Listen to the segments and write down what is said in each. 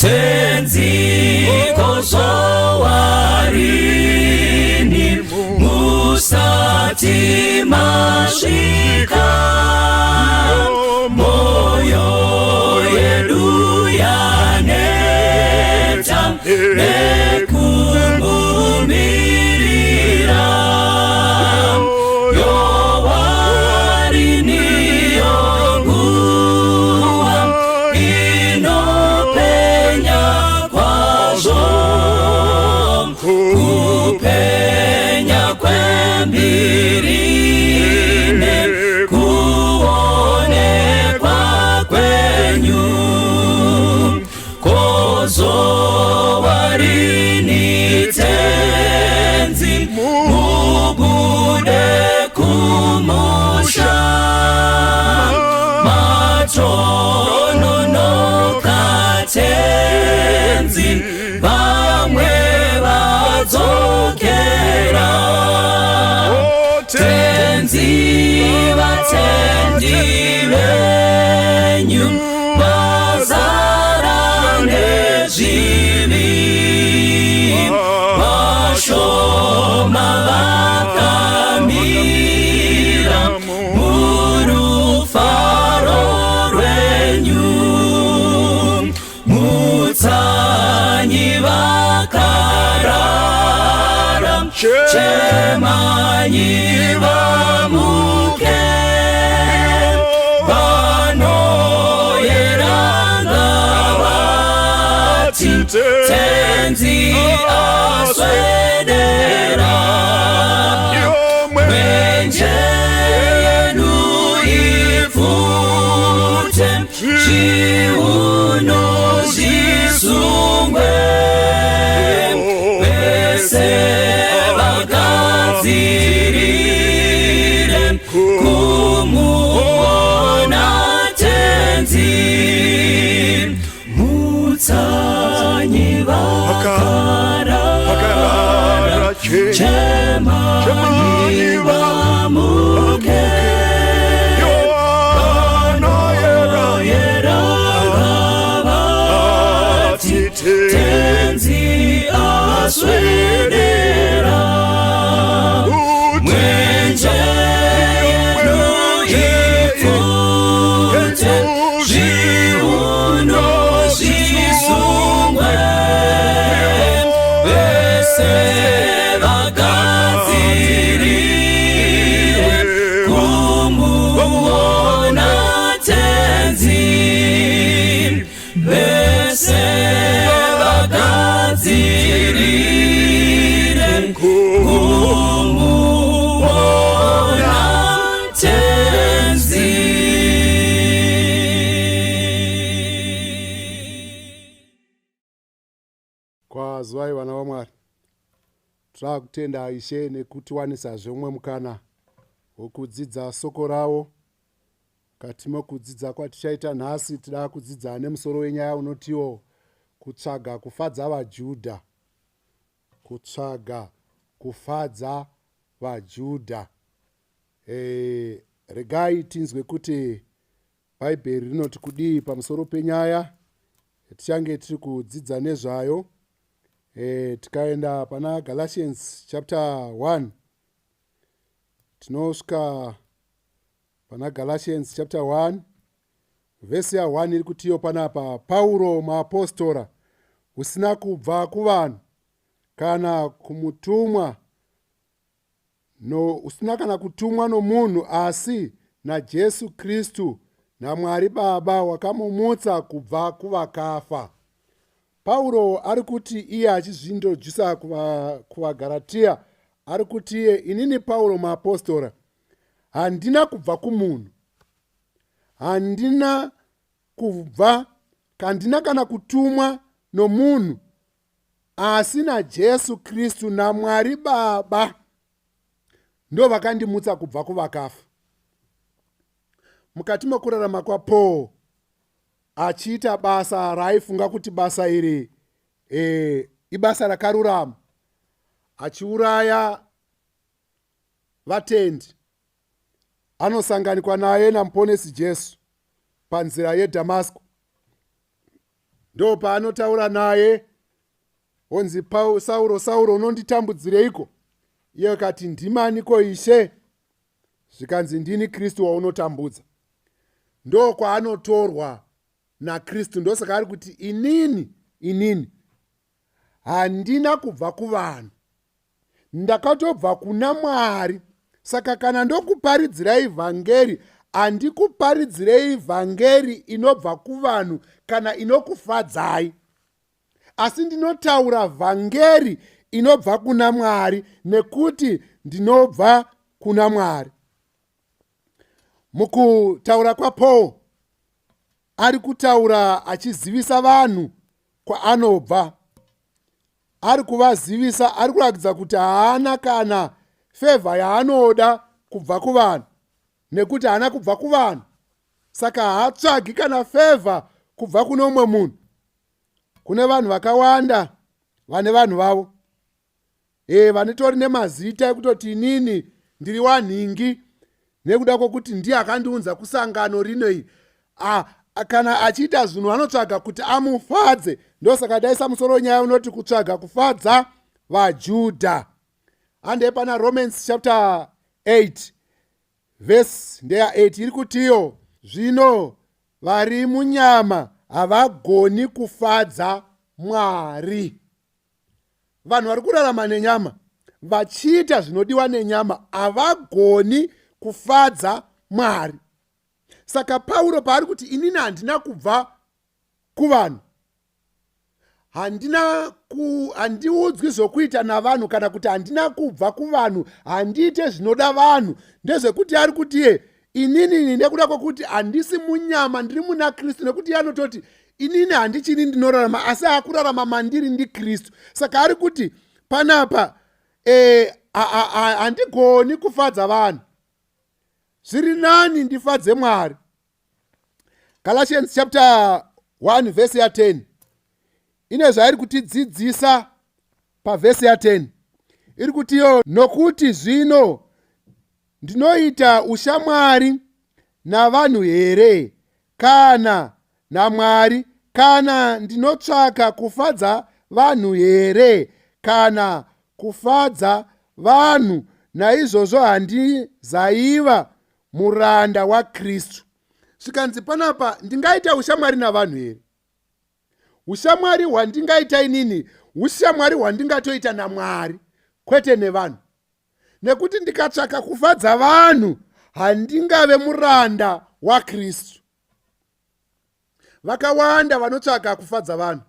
tenzi kozowarini musati masvika moyo yedu yaneta nekumumirira yowarini yonguwa inopenya kwazvo kupenya kwembirine kuonekwa kwenyu kozowarini tenzi mubude kumusha matononoka tenzi vamwe vadzokera tenzi vatendi venyu vazara nezvivi vashoma vakamira murufaro rwenyu mutsanyi vakarara chemanyi vamuke vanoyeranga vati tenzi aswedera mwenje yenu ifute chiuno zvisungwe vese vagadzirire kumuona tenzi mutsanyi vakarara chemanyi vamuke vanoyeranga tenzi aswedera mwenje yenu ifute zviuno zvisungwe vese vagadzirire kumuona tenzi vese vagadzirire kumuona tenzi. Kwazwai vana vaMwari, takutenda Ishe nekutiwanisa zvomwe mukana wokudzidza soko rawo. Kati mokudzidza kwatichaita nhasi tida kudzidza nemusoro wenyaya unotiwo kutsvaga kufadza vaJudha. Kutsvaga kufadza vaJudha. Regai tinzwe kuti Bhaibheri rinoti kudii pamusoro penyaya tichange tiri kudzidza nezvayo. Tikaenda pana Galatians chapter 1 tinosvika pana Galatians chapter 1 vesi ya 1 iri kutiyo panapa, Pauro muapostora usina kubva kuvanhu kana kumutumwa usina kana kutumwa nomunhu asi naJesu Kristu naMwari Baba wakamumutsa kubva kuvakafa. Pauro ari kuti iye achizvintrodusa kuvaGaratia ari kuti iye inini Pauro muapostora handina kubva kumunhu, handina kana kutumwa nomunhu asi naJesu Kristu naMwari Baba ndo vakandimutsa kubva kuvakafa. Mukati mekurarama kwaPaul achiita basa raaifunga kuti basa iri ibasa rakarurama, achiuraya vatendi, anosanganikwa naye namuponesi Jesu panzira yeDhamasiko. ndo paanotaura naye, onzi Sauro, Sauro, unonditambudzireiko? Iye akati, ndimaniko Ishe? Zvikanzi, ndini Kristu waunotambudza. Ndo kwaanotorwa naKristu. Ndosaka ari kuti inini handina kubva kuvanhu, ndakatobva kuna Mwari. Saka kana ndokuparidzirai vhangeri, handikuparidzirei vhangeri inobva kuvanhu kana inokufadzai, asi ndinotaura vhangeri inobva kuna Mwari, nekuti ndinobva kuna Mwari. Mukutaura kwaPaul, ari kutaura achizivisa vanhu kwaanobva. Ari kuvazivisa, ari kuratidza kuti haana kana fevha yaanoda kubva kuvanhu, nekuti haana kubva kuvanhu, saka haatsvagi kana fevha kubva kuno umwe munhu. Kune vanhu vakawanda vane vanhu vavo, vanitori nemazita ekutoti inini ndiri wanhingi, nekuda kwokuti ndiye akandiunza kusangano rinoi. Kana achiita zvinhu anotsvaga kuti amufadze. Ndosaka daisa musoro nyaya unoti kutsvaga kufadza vaJudha. Hande pana Romans chapter 8 verse ndeya 8 iri kutiyo, zvino vari munyama havagoni kufadza Mwari. Vanhu vari kurarama nenyama, vachiita zvinodiwa nenyama, havagoni kufadza Mwari. Saka Pauro paari kuti inini handina kubva kuvanhu, handiudzwi zvokuita navanhu, kana kuti handina kubva kuvanhu, handiite zvinoda vanhu. Ndezvekuti ari kuti inini nekuda kwokuti handisi munyama, ndiri muna Kristu, nekuti anototi inini handichini ndinorarama, asi akurarama mandiri ndiKristu. Saka ari kuti panapa handigoni kufadza vanhu, zviri nani ndifadze Mwari. Galatians chapter 1 verse ya 10 ine zvairi kutidzidzisa pavhesi ya 10 iri kutiyo, nokuti zvino ndinoita ushamwari navanhu here, kana naMwari? Kana ndinotsvaka kufadza vanhu here, kana kufadza vanhu? Naizvozvo handizaiva muranda waKristu. Zvikanzi panapa, ndingaita ushamwari navanhu here? Ushamwari hwandingaita inini, ushamwari hwandingatoita naMwari, kwete nevanhu. Nekuti ndikatsvaka kufadza vanhu, handingave muranda waKristu. Vakawanda vanotsvaka kufadza vanhu,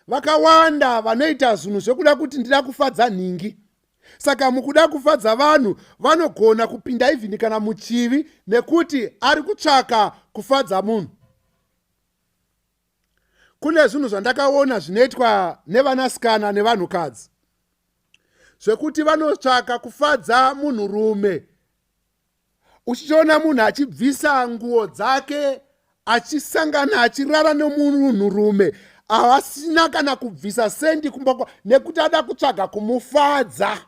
vakawanda vanoita zvinhu zvekuda kuti ndida kufadza nhingi. Saka mukuda kufadza vanhu, vanogona kupinda ivhini kana muchivi, nekuti ari kutsvaka kufadza munhu. Kune zvinhu zvandakaona zvinoitwa nevanasikana nevanhukadzi, zvekuti vanotsvaka kufadza munhurume. Uchiona munhu achibvisa nguo dzake, achisangana achirara nemunhurume, havasina kana kubvisa sendi kumba, nekuti ada kutsvaga kumufadza.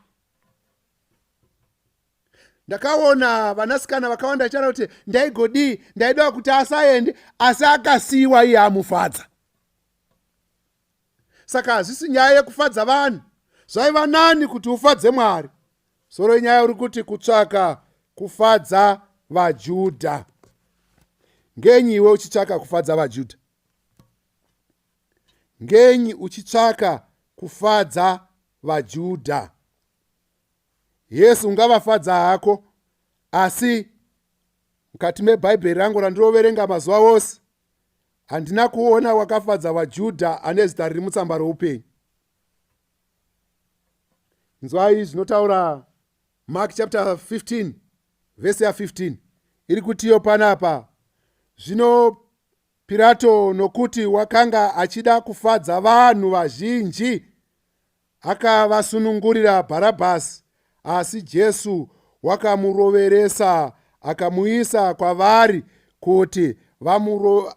Ndakaona vanasikana vakawanda chara kuti ndaigodi, ndaida kuti asaende, asi akasiyiwa iye amufadza. Saka hazvisi nyaya yekufadza vanhu, zvaiva nani kuti ufadze Mwari. Soro nyaya uri kuti kutsvaka kufadza vaJudha. Ngenyi iwe uchitsvaka kufadza vaJudha? Ngenyi uchitsvaka kufadza vaJudha? Yesu ungavafadza hako, asi mukati meBhaibheri rangu randiroverenga mazuva ose, handina kuona wakafadza vaJudha ane zita riri mutsamba roupenyu. Inzwai zvinotaura Mark chapter 15 verse ya 15 iri kutiyo panapa, zvino Pirato, nokuti wakanga achida kufadza vanhu vazhinji, akavasunungurira Bharabhasi, asi Jesu wakamuroveresa akamuisa kwavari kuti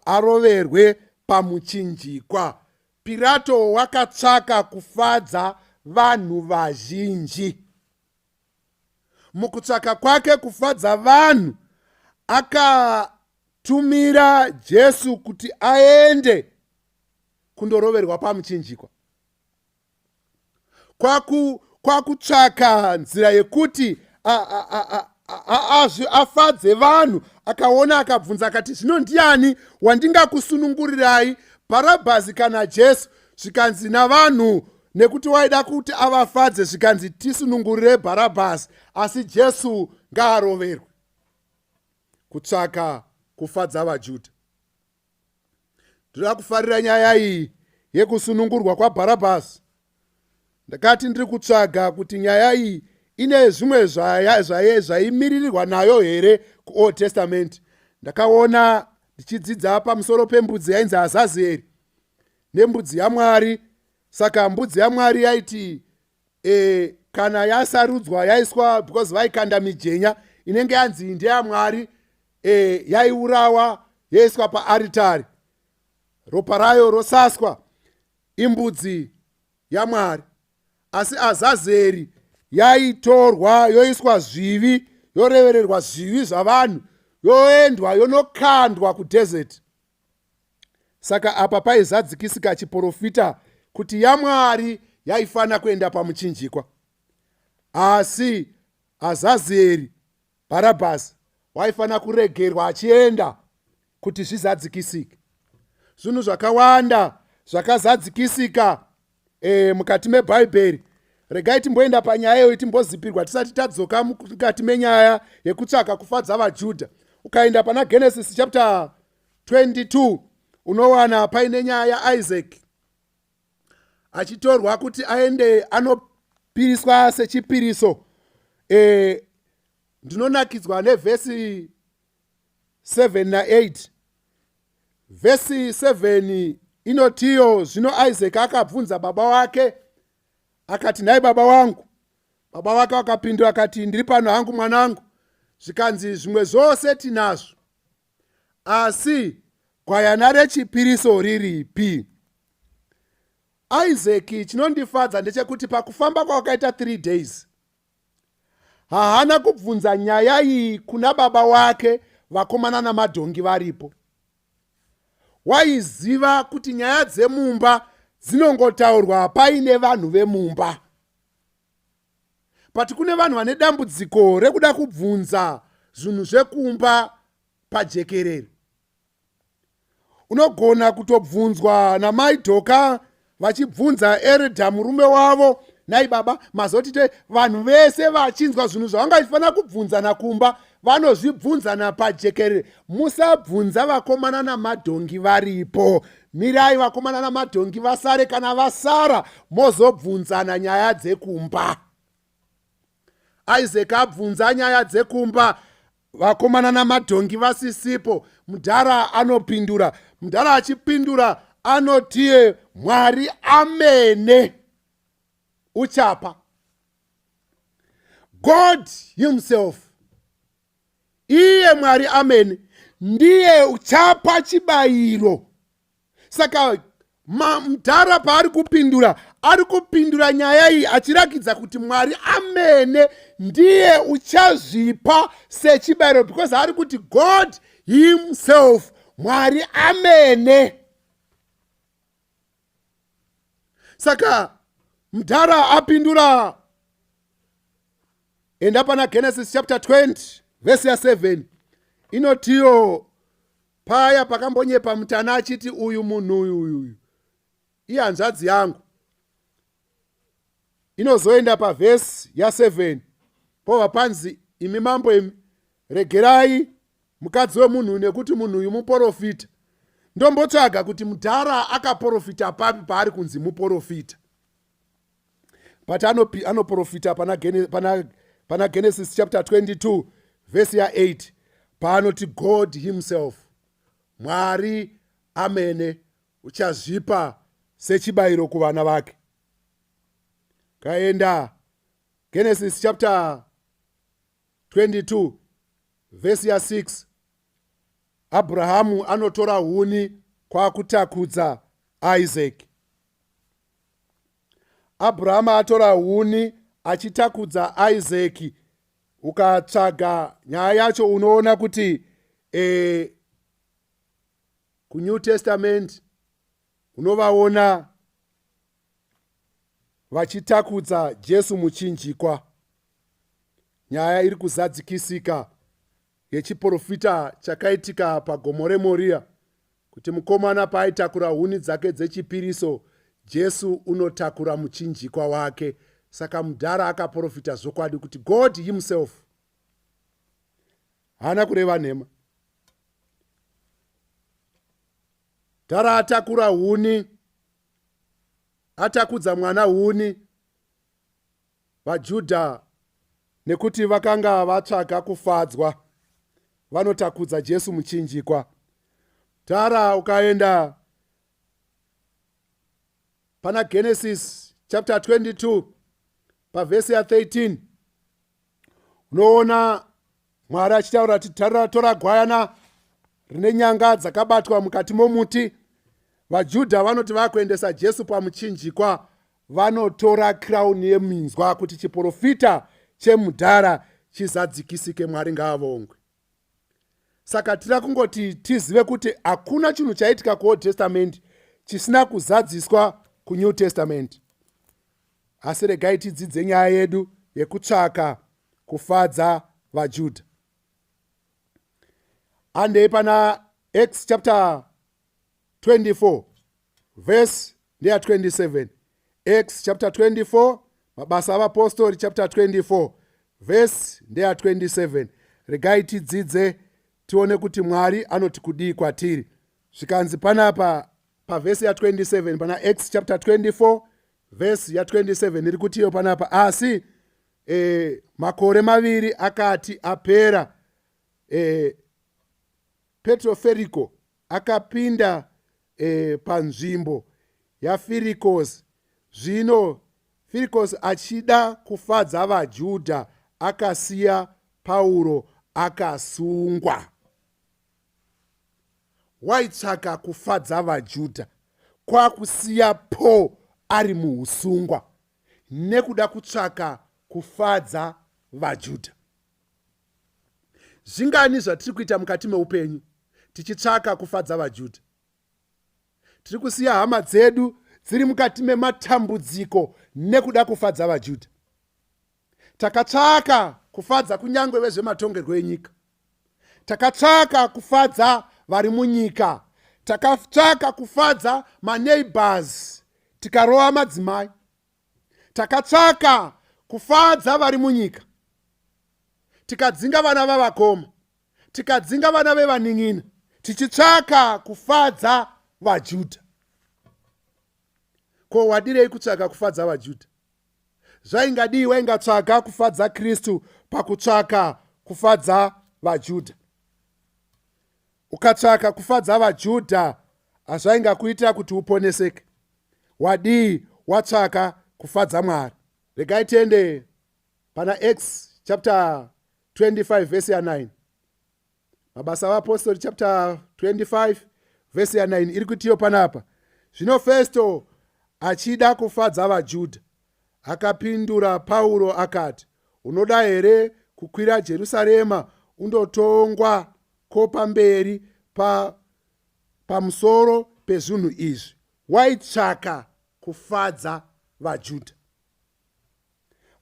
aroverwe pamuchinjikwa. Pirato wakatsvaka kufadza vanhu vazhinji. Mukutsvaka kwake kufadza vanhu, akatumira Jesu kuti aende kundoroverwa pamuchinjikwa, kwakutsvaka nzira yekuti afadze vanhu. Akaona akabvunza akati, zvino ndiani wandingakusunungurirai, Bharabhasi kana Jesu? Zvikanzi navanhu nekuti waida kuti avafadze, zvikanzi tisunungurire Bharabhasi, asi Jesu ngaaroverwe. Kutsvaka kufadza vaJudha. Ndinoda kufarira nyaya iyi yekusunungurwa kwaBharabhasi. Ndakati ndiri kutsvaga kuti nyaya iyi ine zvimwe zvaimiririrwa nayo here kuOld Testament. Ndakaona ndichidzidza pamusoro pembudzi yainzi Azazieri nembudzi yaMwari. Saka mbudzi yaMwari yaiti kana yasarudzwa yaiswa, because vaikanda mijenya inenge yanzi ndeyaMwari, yaiurawa yaiswa paaritari, ropa rayo rosaswa, imbudzi yaMwari. Asi Azazieri yaitorwa yoiswa zvivi, yorevererwa zvivi zvavanhu, yoendwa yonokandwa kudhezeti. Saka apa paizadzikisika chiprofita kuti yaMwari yaifana kuenda pamuchinjikwa, asi Azazieri, Bharabhasi, waifana kuregerwa achienda kuti zvizadzikisike. Zvinhu zvakawanda zvakazadzikisika mukati mebhaibheri. Regai timboenda panyaya iyo timbozipirwa tisati tadzoka mukati menyaya yekutsvaka kufadza vaJudha. Ukaenda pana Genesis chapter 22 unowana paine nyaya yaIsaac achitorwa kuti aende anopiriswa sechipiriso. Ndinonakidzwa nevhesi 7 na8. Vhesi 7 inotiyo, zvino Isaac akabvunza baba wake akati, nhai baba wangu. Baba wake akapindura akati, ndiri pano hangu mwanangu. Zvikanzi zvimwe zvose tinazvo, asi gwayana rechipiriso riripi? Isaac, chinondifadza ndechekuti pakufamba kwakaita 3 days haana kubvunza nyaya iyi kuna baba wake, vakomana namadhongi varipo. Waiziva kuti nyaya dzemumba dzinongotaurwa paine vanhu vemumba. Pati kune vanhu vane dambudziko rekuda kubvunza zvinhu zvekumba pajekerere. Unogona kutobvunzwa namai Dhoka vachibvunza Eridha murume wavo, nhai baba, mazotite vanhu vese vachinzwa zvinhu zvavangaifanira kubvunzana kumba vanozvibvunzana pajekerere. Musabvunza vakomana namadhongi varipo. Mirai vakomana namadhongi vasare, kana vasara mozobvunzana nyaya dzekumba. Isaac abvunza nyaya dzekumba, vakomana namadhongi vasisipo. Mudhara anopindura. Mudhara achipindura anotiye, Mwari amene uchapa. God himself, iye Mwari amene, ndiye uchapa chibayiro. Saka mudhara paari kupindura, ari kupindura nyaya iyi achirakidza kuti Mwari amene ndiye uchazvipa sechibayiro, because ari kuti God himself, Mwari amene. Saka mudhara apindura. Enda pana Genesis chapter 20 verse 7 inotiyo, paya pakambonyepa mutana achiti, uyu munhu uyu ihanzvadzi yangu. Inozoenda pavhesi 7 pova panzi, imi mambo imi, regerai mukadzi wemunhu nekuti munhu uyu muprofita. Ndombotsvaga kuti mudhara akaprofita papi paari kunzi muprofita. But anoprofita pana Genesis chapter 22 verse 8 paanoti God himself, Mwari amene uchazvipa sechibayiro kuvana vake. Kaenda Genesis chapter 22 verse 6, Abrahamu anotora huni kwa kutakudza Isaac. Abrahamu atora huni achitakudza Isaac. Ukatsvaga nyaya yacho unoona kuti kuNew Testament unovaona vachitakudza Jesu muchinjikwa. Nyaya iri kuzadzikisika yechiprofita chakaitika pagomo reMoria, kuti mukomana paaitakura huni dzake dzechipiriso, Jesu unotakura muchinjikwa wake. Saka mudhara akaprofita zvokwadi kuti God himself haana kureva nhema. Mudhara atakura huni, atakudza mwana huni. VaJudha nekuti vakanga vatsvaga kufadzwa, vanotakudza Jesu muchinjikwa. Mudhara ukaenda pana Genesis chapter 22 pavhesi ya13, unoona Mwari achitaura kuti tarira, tora gwayana rine nyanga dzakabatwa mukati momuti. VaJudha vanoti vakuendesa Jesu pamuchinjikwa, vanotora crown yeminzwa kuti chiprofita chemudhara chizadzikisike. Mwari ngaavongwe. Saka tira kungoti tizive kuti hakuna chinhu chaitika kuOld Testament chisina kuzadziswa kuNew Testament. Asi regai tidzidze nyaya yedu yekutsvaka kufadza vaJudha. Andei pana Acts chapter 24 verse ndeya 27. Acts chapter 24, mabasa avapostori chapter 24 verse ndeya 27. Regai tidzidze tione kuti Mwari anoti kudii kwatiri. Zvikanzi panapa pavhesi ya27 pana Acts chapter 24 verse ya27 iri kuti iyo panapa, asi makore maviri akati apera, Petro Feriko akapinda panzvimbo yaFirikos. Zvino Firikos achida kufadza vaJudha akasiya Pauro akasungwa. Waitsvaka kufadza vaJudha kwakusiya Paul ari muusungwa nekuda kutsvaka kufadza vaJudha. Zvingani zvatiri kuita mukati meupenyu tichitsvaka kufadza vaJudha? Tiri kusiya hama dzedu dziri mukati mematambudziko nekuda kufadza vaJudha. Takatsvaka kufadza kunyangwe vezvematongerwo enyika. Takatsvaka kufadza vari munyika. Takatsvaka kufadza maneighbors tikarova madzimai. Takatsvaka kufadza vari munyika. Tikadzinga vana vavakoma, tikadzinga vana vevaning'ina, tichitsvaka kufadza vaJudha. Ko, wadirei kutsvaka kufadza vaJudha? Zvaingadii waingatsvaka kufadza Kristu pakutsvaka kufadza vaJudha? Ukatsvaka kufadza vaJudha, hazvaingakuitira kuti uponeseke. Wadii watsvaka kufadza Mwari? Regai tiende pana Acts chapter 25 verse ya 9. Mabasa avapostori chapter 25 verse ya 9 iri kuti iyo panapa, zvino Festo achida kufadza vaJudha akapindura Pauro akati, unoda here kukwira Jerusarema undotongwa ko pamberi pamusoro pezvinhu izvi? Waitsvaka kufadza vaJudha.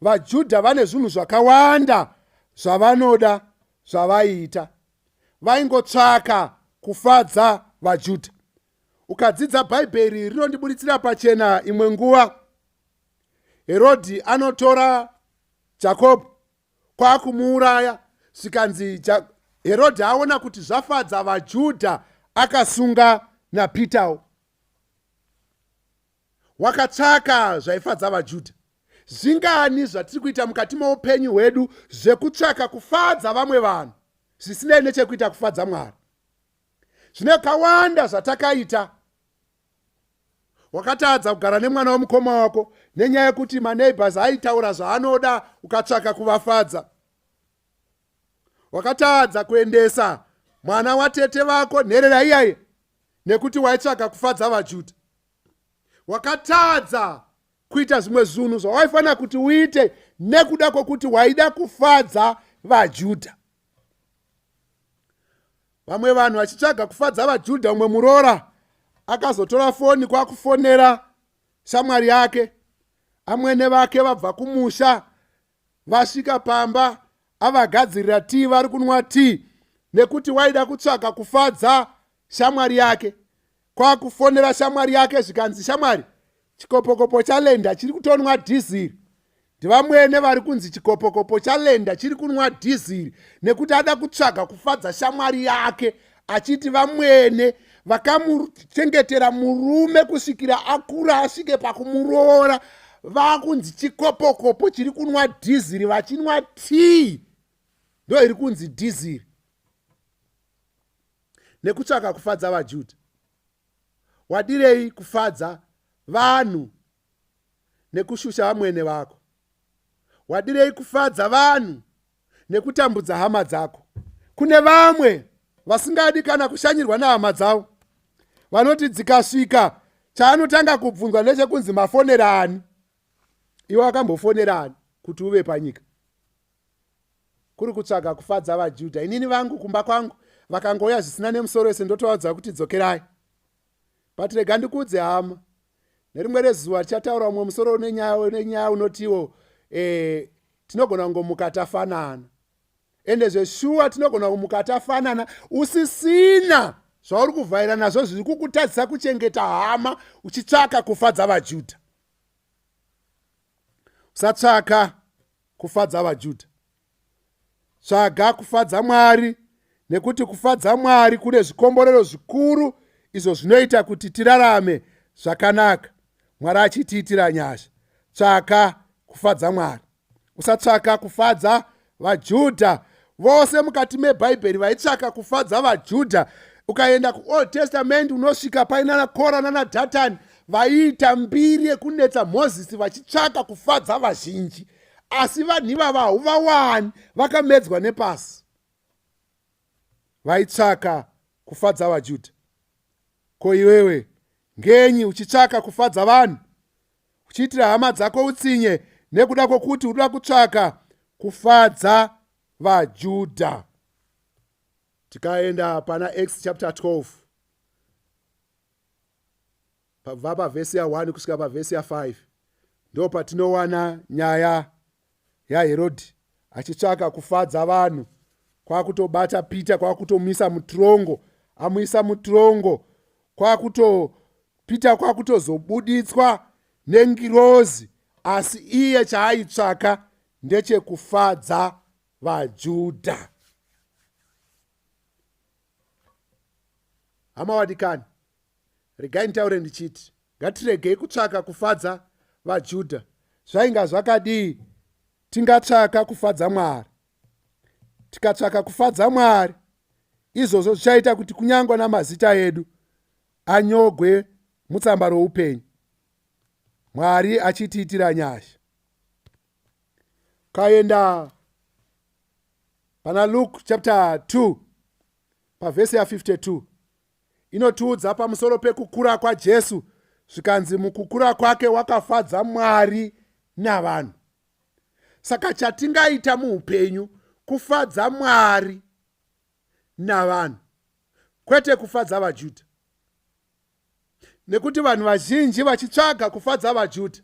VaJudha vane zvinhu zvakawanda zvavanoda zvavaiita. Vaingotsvaka kufadza vaJudha. Ukadzidza Bhaibheri rinondibuditsira pachena imwe nguva Herodhi anotora Jakobho kwakumuuraya. Zvikanzi Herodhi aona kuti zvafadza vaJudha akasunga naPitawo. Wakatsvaka zvaifadza vaJudha. Zvingani zvatiri kuita mukati meupenyu hwedu zvekutsvaka kufadza vamwe vanhu zvisinei nechekuita kufadza Mwari? Zvine kawanda zvatakaita. Wakatadza kugara nemwana womukoma wako nenyaya yekuti maneighbors aitaura zvaanoda ukatsvaka kuvafadza. Wakatadza kuendesa mwana watete vako nherera iyaye nekuti waitsvaka kufadza vaJudha. Wakatadza kuita zvimwe zvinhu zvawaifanira kuti uite nekuda kwokuti waida kufadza vaJudha. Vamwe vanhu vachitsvaga kufadza vaJudha, umwe muroora akazotora foni kwakufonera shamwari yake. Amwene vake vabva kumusha vasvika pamba avagadzirira tii, vari kunwa tii nekuti waida kutsvaga kufadza shamwari yake. Kwakufonera shamwari yake zvikanzi, shamwari, chikopokopo chalenda chiri kutonwa dhiziri. Ndivamwene vari kunzi chikopokopo chalenda chiri kunwa dhiziri nekuti ada kutsvaga kufadza shamwari yake, achiti vamwene vakamuchengetera murume kusvikira akura asvike pakumuroora vakunzi chikopokopo chiri kunwa dhiziri, vachinwa tii ndo iri kunzi dhiziri. Nekutsvaka kufadza vaJudha. Wadirei kufadza vanhu nekushusha vamwene vako? Wadirei kufadza vanhu nekutambudza hama dzako? Kune vamwe vasingadi kana kushanyirwa nehama dzavo, vanoti dzikasvika chaanotanga kubvunzwa nechekunzi mafonerani. Iwe wakambofonerani kuti uve panyika? Kuri kutsvaga kufadza vaJudha. Inini vangu kumba kwangu vakangouya zvisina nemusoro wese, ndotovaudza kuti dzokerai. Patirega ndikudze hama, nerimwe rezuva tichataura mumwe musoro nenyaya unotiwo tinogona kungomuka tafanana. Ende zveshuwa tinogona kumuka tafanana usisina zvauri kuvhaira nazvo zviri kukutadzisa kuchengeta hama uchitsvaka kufadza vaJudha. Usatsvaka kufadza vaJudha, tsvaga kufadza Mwari, nekuti kufadza Mwari kune zvikomborero zvikuru izvo zvinoita kuti tirarame zvakanaka, Mwari achitiitira nyasha. Tsvaka kufadza Mwari, usatsvaka kufadza vaJudha. Vose mukati mebhaibheri vaitsvaka kufadza vaJudha. Ukaenda kuOld Testament unosvika painana Kora nana Dhatani vaiita mbiri yekunetsa Mozisi vachitsvaka kufadza vazhinji, asi vanhu ivava huvawani vakamedzwa nepasi. Vaitsvaka kufadza vaJudha. Ko iwewe ngenyi uchitsvaka kufadza vanhu, uchiitira hama dzako utsinye nekuda kwokuti unoda kutsvaka kufadza vaJudha? Tikaenda pana Acts chapter 12 pabva pavhesi ya1 kusvika pavhesi ya5, ndo patinowana nyaya yaHerodhi achitsvaka kufadza vanhu. Kwakutobata Pita, kwakutomisa mutrongo, amuisa mutrongo, Pita kwakutozobuditswa nengirozi, asi iye chaaitsvaka ndechekufadza vaJudha. Hama wadikani, regai nitaure ndichiti ngatiregei kutsvaka kufadza vaJudha. Zvainga zvakadii tingatsvaka kufadza Mwari? Tikatsvaka kufadza Mwari, izvozvo zvichaita kuti kunyangwa namazita edu anyogwe mutsamba roupenyu, Mwari achitiitira nyasha. Kaenda pana Luke chapter 2 pavhesi ya52, inotiudza pamusoro pekukura kwaJesu, zvikanzi mukukura kwake wakafadza Mwari navanhu. Saka chatingaita muupenyu kufadza Mwari navanhu, kwete kufadza vaJudha. Nekuti vanhu vazhinji vachitsvaga kufadza vaJudha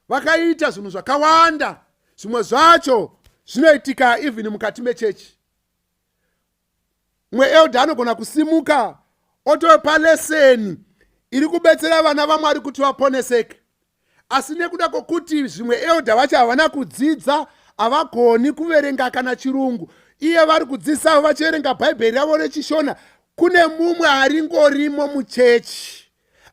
vakaita zvinhu zvakawanda, zvimwe zvacho zvinoitika even mukati mechechi. Mwe elda anogona kusimuka otopa leseni iri kubetsera vana vaMwari kuti vaponeseke, asi nekuda kwokuti zvimwe elda vacho havana kudzidza, havagoni kuverenga kana chirungu, iye vari kudzidzisa vachiverenga bhaibheri ravo nechishona, kune mumwe aringorimo muchechi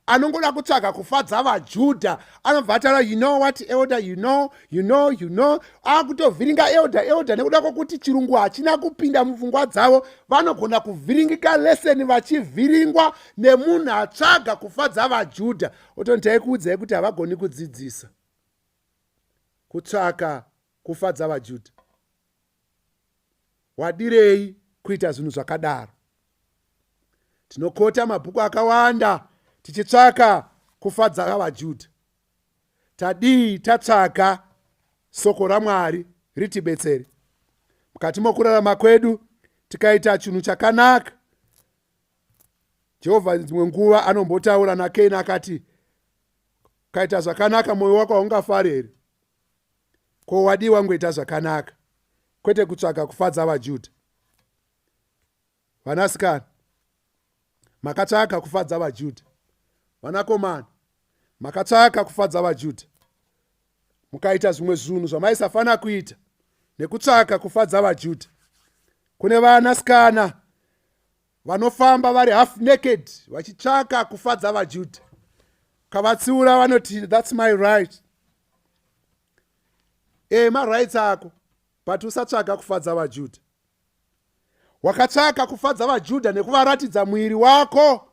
anongoda kutsvaga kufadza vaJudha. Anobva ataura, you know what elder, you know, akutovhiringa elda nekuda kwokuti chirungu hachina kupinda mupfungwa dzavo, vanogona kuvhiringika leseni vachivhiringwa nemunhu atsvaga kufadza vaJudha. Otontaikuudzai kuti havagoni kudzidzisa kutsvaka kufadza vaJudha. Wadirei kuita zvinhu zvakadaro? Tinokota mabhuku akawanda tichitsvaka kufadza vaJudha. Tadii tatsvaka soko raMwari ritibetsere mukati mokurarama kwedu, tikaita chinhu chakanaka Jehovha dzimwe nguva anombotaura naKaini akati, kaita zvakanaka, mwoyo wako haungafari here? Ko, wadiwa ngoita zvakanaka, kwete kutsvaga kufadza vaJudha. Vanasikana, makatsvaka kufadza vaJudha. Vanakomana, makatsvaka kufadza vaJudha, mukaita zvimwe zvinhu zvamaisafanira kuita nekutsvaka kufadza vaJudha. Kune vanasikana vanofamba vari half naked vachitsvaka kufadza vaJudha. Kavatsiura vanoti, that's my right. Marights ako, but usatsvaka kufadza vaJudha. Wakatsvaka kufadza vaJudha nekuvaratidza mwiri wako,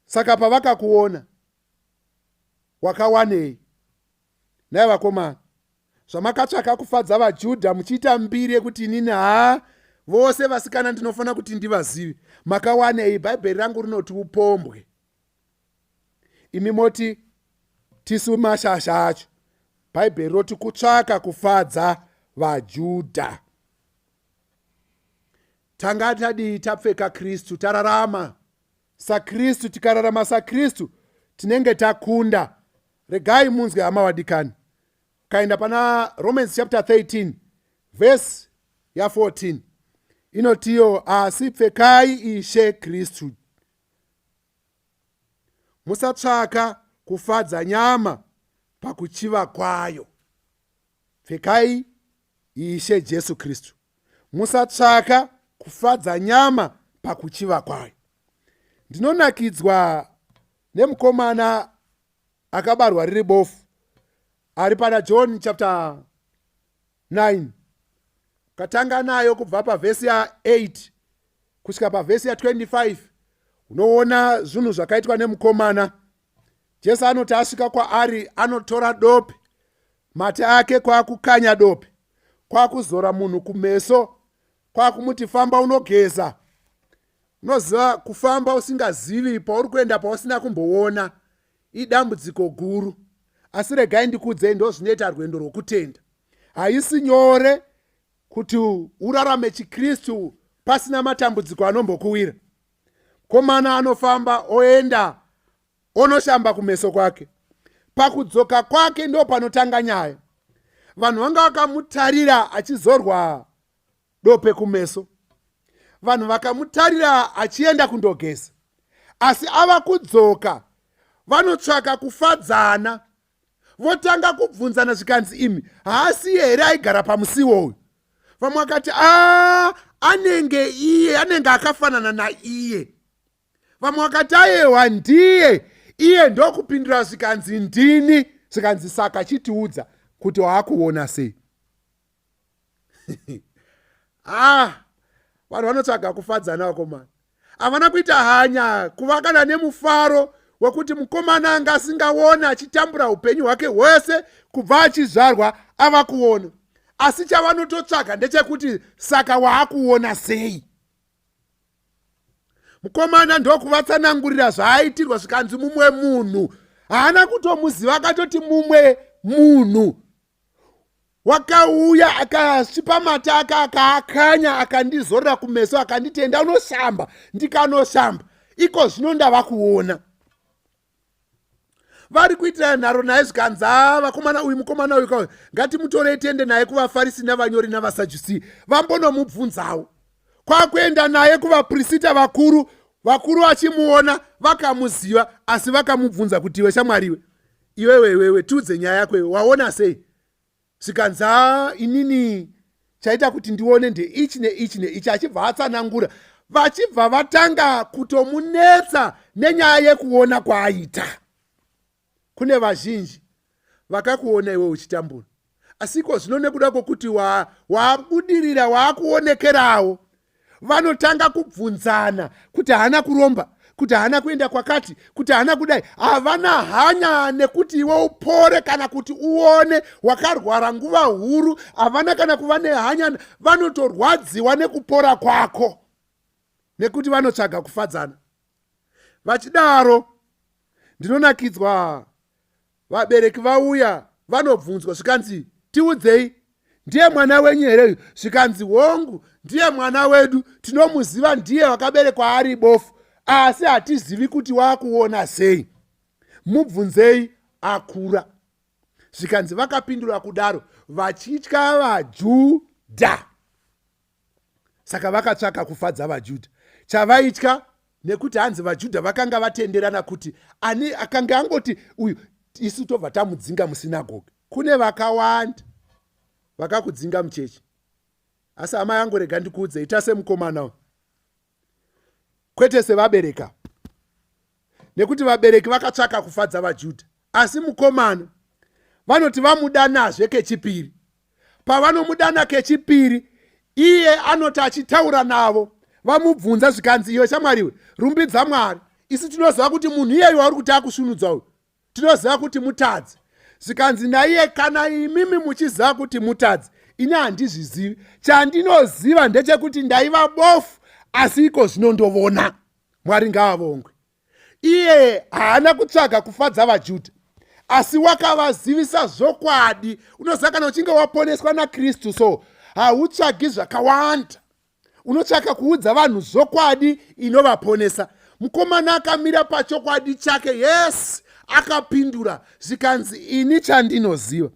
saka pavakakuona wakawanei? Nai vakomana, zvamakatsvaka kufadza vaJudha muchiita mbiri yekuti inini vose vasikana ndinofanira kuti ndivazive, makawanei? Bhaibheri rangu rinoti upombwe. Imi moti tisu mashasha acho. Bhaibheri roti kutsvaka kufadza vaJudha. Tanga tadii tapfeka Kristu, tararama saKristu, tikararama saKristu tinenge takunda. Regai munzwe hama wadikani. Kaenda pana Romans chapter 13 verse ya 14 inotiyo, asi pfekai Ishe Kristu. Musatsvaka kufadza nyama pakuchiva kwayo. Pfekai Ishe Jesu Kristu. Musatsvaka kufadza nyama pakuchiva kwayo. Ndinonakidzwa nemukomana akabarwa riri bofu ari pana John chapter 9. Katanga nayo kubva pavhesi ya 8 kusvika pavhesi ya 25. Unoona zvinhu zvakaitwa nemukomana. Jesu anoti asvika kwaari anotora dope, mate ake kwakukanya dope, kwakuzora munhu kumeso, kwakumuti famba unogeza. Unoziva kufamba usingazivi pauri kuenda pausina kumboona idambudziko guru. Asi regai ndikudzei, ndo zvinoita rwendo rwokutenda. Haisi nyore kuti urarame chiKristu pasina matambudziko anombokuwira. Komana anofamba oenda onoshamba kumeso kwake, pakudzoka kwake ndo panotanga nyaya. Vanhu vanga vakamutarira achizorwa dope kumeso, vanhu vakamutarira achienda kundogeza, asi ava kudzoka vanotsvaka kufadzana, votanga kubvunzana zvikanzi, imi haasi here aigara pamusiwo uyu? Vamwe vakati anenge iye, anenge akafanana naiye. Vamwe vakati ayewa ndiye, iye ndokupindura zvikanzi ndini, zvikanzi saka chitiudza kuti waakuona sei. Vanhu vanotsvaga kufadzana vakomana. Havana kuita hanya kuvakana nemufaro wekuti mukomana anga asingaona achitambura upenyu hwake hwese kubva achizvarwa ava kuona. Asi chavanototsvaga ndechekuti saka waakuona sei. Mukomana ndokuvatsanangurira zvaaitirwa zvikanzi mumwe munhu. Haana kutomuziva, akatoti mumwe munhu. Wakauya akasvipa mate ake akaakanya akandizorera kumeso akanditenda unoshamba, ndikanoshamba. Iko zvino ndava kuona. Vari kuitira nharo naye zvikanzi vakomana uyu mukomana uyu ngatimutorei tiende naye kuvaFarisi navanyori navaSadhusi vambonomubvunzawo. Kwakuenda naye kuvaprista vakuru, vakuru vachimuona vakamuziva, asi vakamubvunza kuti iwe shamwariwe, iwewe tiudze nyaya yako, waona sei? Zvikanzi inini chaita kuti ndione ndeichi neichi neichi. Achibva atsanangura, vachibva vatanga kutomunetsa nenyaya yekuona kwaaita. Kune vazhinji vakakuona iwe uchitambura, asiko zvino nekuda kwokuti wabudirira waakuonekerawo, vanotanga kubvunzana kuti haana kuromba, kuti haana kuenda kwakati, kuti haana kudai. Havana hanya nekuti iwe upore kana kuti uone wakarwara nguva huru. Havana kana kuva nehanya, vanotorwadziwa nekupora kwako nekuti vanotsvaga kufadzana. Vachidaro ndinonakidzwa vabereki vauya vanobvunzwa zvikanzi tiudzei ndiye mwana wenyu here? Zvikanzi hongu, ndiye mwana wedu, tinomuziva, ndiye wakaberekwa ari bofu, asi hatizivi kuti waakuona sei. Mubvunzei akura. Zvikanzi vakapindura kudaro vachitya vaJudha. Saka vakatsvaka kufadza vaJudha. Chavaitya nekuti hanzi vaJudha vakanga vatenderana kuti ani akanga angoti uyu isu tobva tamudzinga musinagoge. Kune vakawanda vakakudzinga muchechi. Asi hama yangu rega ndikuudze, ita semukomana, kwete sevabereka. Nekuti vabereki vakatsvaka kufadza vaJudha, asi mukomana vanoti vamudanazve kechipiri. Pavanomudana kechipiri, iye anoti achitaura navo, vamubvunza zvikanzi, iwe shamwariwe, rumbidza Mwari, isi tinoziva kuti munhu iyeyu wauri kuti akusunudza uyu, tinoziva kuti mutadzi. Zvikanzi naiye, kana imimi muchiziva kuti mutadzi, ini handizvizivi. Chandinoziva ndechekuti ndaiva bofu, asi iko zvino ndovona. Mwari ngaavongwe. Iye haana kutsvaga kufadza vaJudha, asi wakavazivisa zvokwadi. Unoziva kana uchinge waponeswa naKristu, so hautsvagi zvakawanda, unotsvaka kuudza vanhu zvokwadi inovaponesa. Mukomana akamira pachokwadi chake, yes, akapindura. Zvikanzi ini chandinoziva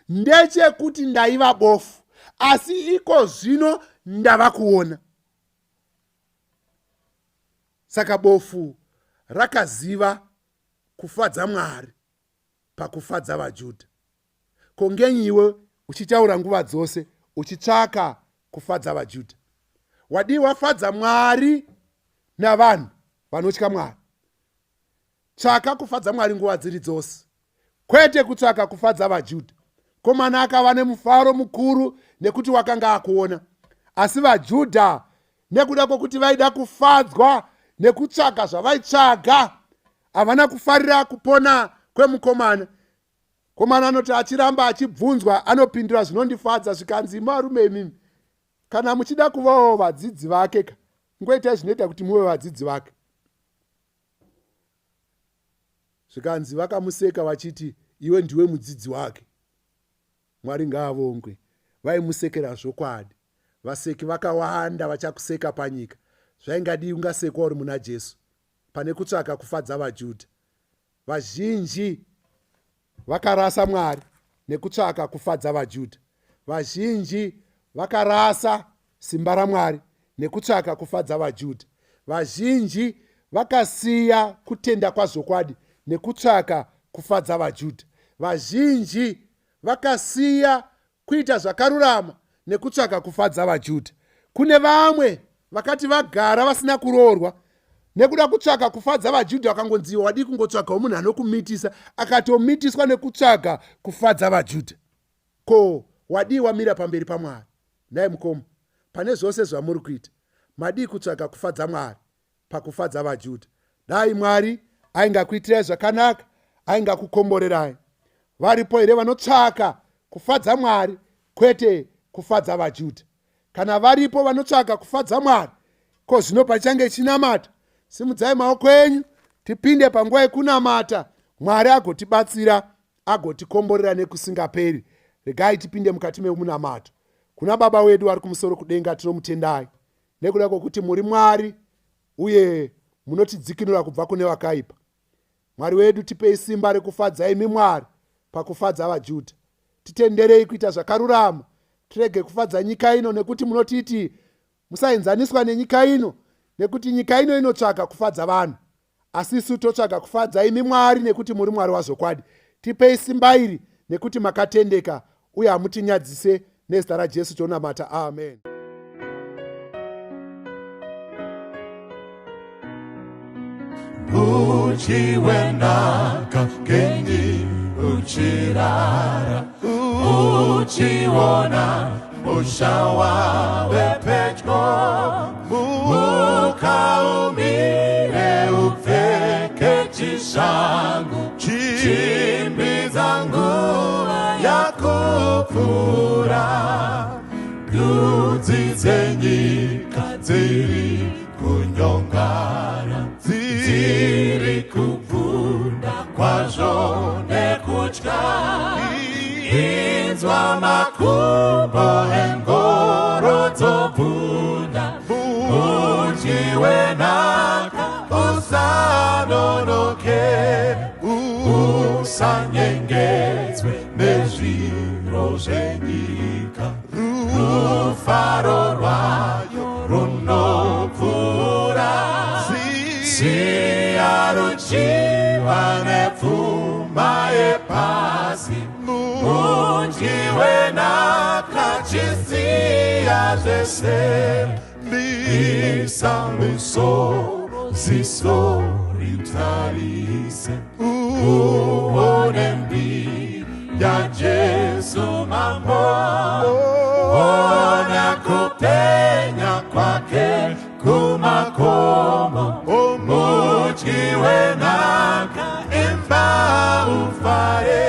ndechekuti ndaiva bofu, asi iko zvino ndava kuona. Saka bofu rakaziva kufadza Mwari pakufadza vaJudha. Kongenyiwe uchitaura nguva dzose uchitsvaka kufadza vaJudha. Wadi wafadza Mwari navanhu vanotya Mwari. Tsvaka kufadza Mwari nguva dziri dzose, kwete kutsvaka kufadza vaJudha. Komana akava nemufaro mukuru nekuti wakanga akuona. Asi vaJudha nekuda kwokuti vaida kufadzwa nekutsvaga zvavaitsvaga, havana kufarira kupona kwemukomana. Komana anoti achiramba achibvunzwa anopindura zvinondifadza. Zvikanzi, marume imimi, kana muchida kuvawo vadzidzi vake, ngoitai zvinoita kuti muve vadzidzi vake. Zvikanzi vakamuseka vachiti, iwe ndiwe mudzidzi wake. Mwari ngaavongwe. Vaimusekera zvokwadi. Vaseki vakawanda vachakuseka panyika. Zvaingadi ungasekwa uri muna Jesu pane kutsvaka kufadza vaJudha. Vazhinji vakarasa Mwari nekutsvaka kufadza vaJudha. Vazhinji vakarasa simba raMwari nekutsvaka kufadza vaJudha. Vazhinji vakasiya kutenda kwazvokwadi nekutsvaka kufadza vaJudha. Vazhinji vakasiya kuita zvakarurama nekutsvaka kufadza vaJudha. Kune vamwe vakati vagara vasina kuroorwa nekuda kutsvaka kufadza vaJudha, vakangonziwa wadi kungotsvagawo munhu anokumitisa, akatomitiswa nekutsvaka kufadza vaJudha. Ko, wadi wamira pamberi paMwari? Nai mukoma, pane zvose zvamuri kuita, madi kutsvaka kufadza Mwari pakufadza vaJudha. Dai Mwari aingakuitirai zvakanaka, aingakukomborerai. Varipo here vanotsvaka kufadza Mwari kwete kufadza vaJudha? Kana varipo vanotsvaka kufadza Mwari, ko zvino pachange chinamata, simudzai maoko enyu tipinde panguva yekunamata. Mwari agotibatsira, agotikomborera nekusingaperi. Regai tipinde mukati memunamato. Kuna Baba wedu ari kumusoro kudenga, tinomutendai nekuda kwokuti muri Mwari uye munotidzikinura kubva kune vakaipa. Mwari wedu, tipei simba rekufadza imi Mwari pakufadza vaJudha. Titenderei kuita zvakarurama, tirege kufadza nyika ino, nekuti munotiti musaenzaniswa nenyika ino, nekuti nyika ino inotsvaka kufadza vanhu, asi isu totsvaka kufadza imi Mwari nekuti muri Mwari wazvokwadi. Tipei simba iri nekuti makatendeka uye hamutinyadzise. Nezita raJesu tonamata, amen. Uchiwendaka kenyi uchirara, uchiona mushawa wepetko, ukaumire upfeke chishangu, chimbi dzangu yakupfura. Ndudzi dzenyika dziri kunyongana, dziri kubvunda kwazvo nekutya, inzwa makuru ngoro tobunda ujiwe naka usanonoke usanyengedzwe nezviro zvenyika rufaro rwayo runopfuura ziya ruchiva nepfuma yepasi ujiwe naka chisiya zvese bisa musoro ziso ritarise uone mbiri ya Jesu mambo ona kupenya kwake kumakomo umujiwe naka imba ufare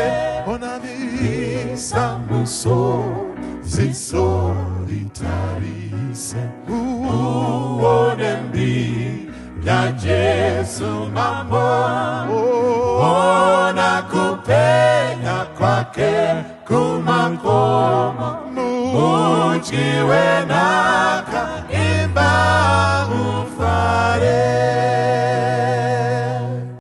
ona bisa musoro ziso ritarise uone mbiri ya Jesu mambo ona kupenya kwake kumakomo ujiwe na